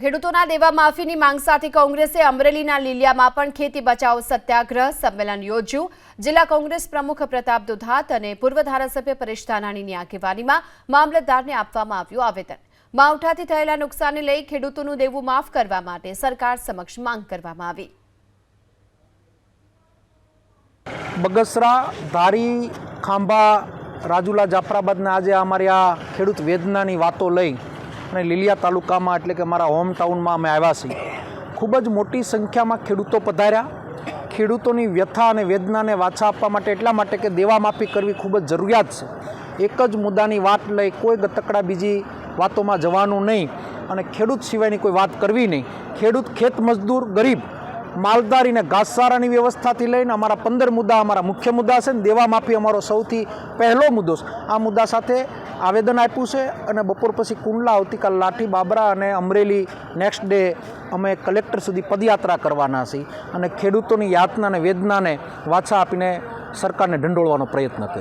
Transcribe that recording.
ખેડૂતોના દેવા માફીની માંગ સાથે કોંગ્રેસે અમરેલીના લીલિયામાં પણ ખેતી બચાવ સત્યાગ્રહ સંમેલન યોજ્યું। જિલ્લા કોંગ્રેસ પ્રમુખ પ્રતાપ દુધાત અને પૂર્વ ધારાસભ્ય પરેશ ધાનાણીની આગેવાનીમાં મામલતદારને આપવામાં આવ્યું આવેદન। માવઠાથી થયેલા નુકસાનને લઈ ખેડૂતોનું દેવું માફ કરવા માટે સરકાર સમક્ષ માંગ કરવામાં આવી। બગસરા, ધારી, ખાંભા, રાજુલા, જાફરાબાદના આજે અમારી આ ખેડૂત વેદનાની વાતો લઈ અને લીલિયા તાલુકામાં એટલે કે અમારા હોમ ટાઉનમાં અમે આવ્યા છીએ। ખૂબ જ મોટી સંખ્યામાં ખેડૂતો પધાર્યા। ખેડૂતોની વ્યથા અને વેદનાને વાચા આપવા માટે એટલા માટે કે દેવા માફી કરવી ખૂબ જ જરૂરિયાત છે। એક જ મુદ્દાની વાત લઈ કોઈ ગતકડા બીજી વાતોમાં જવાનું નહીં અને ખેડૂત સિવાયની કોઈ વાત કરવી નહીં। ખેડૂત, ખેત મજદૂર, ગરીબ, માલધારી અને ઘાસચારાની વ્યવસ્થાથી લઈને અમારા 15 મુદ્દા અમારા મુખ્ય મુદ્દા છે ને દેવા માફી અમારો સૌથી પહેલો મુદ્દો છે। આ મુદ્દા સાથે આવેદન આપ્યું છે અને બપોર પછી કુંડલા, આવતીકાલ લાઠી, બાબરા અને અમરેલી નેક્સ્ટ ડે અમે કલેક્ટર સુધી પદયાત્રા કરવાના છીએ અને ખેડૂતોની યાતના અને વેદનાને વાચા આપીને સરકારને ઢંઢોળવાનો પ્રયત્ન કર્યો।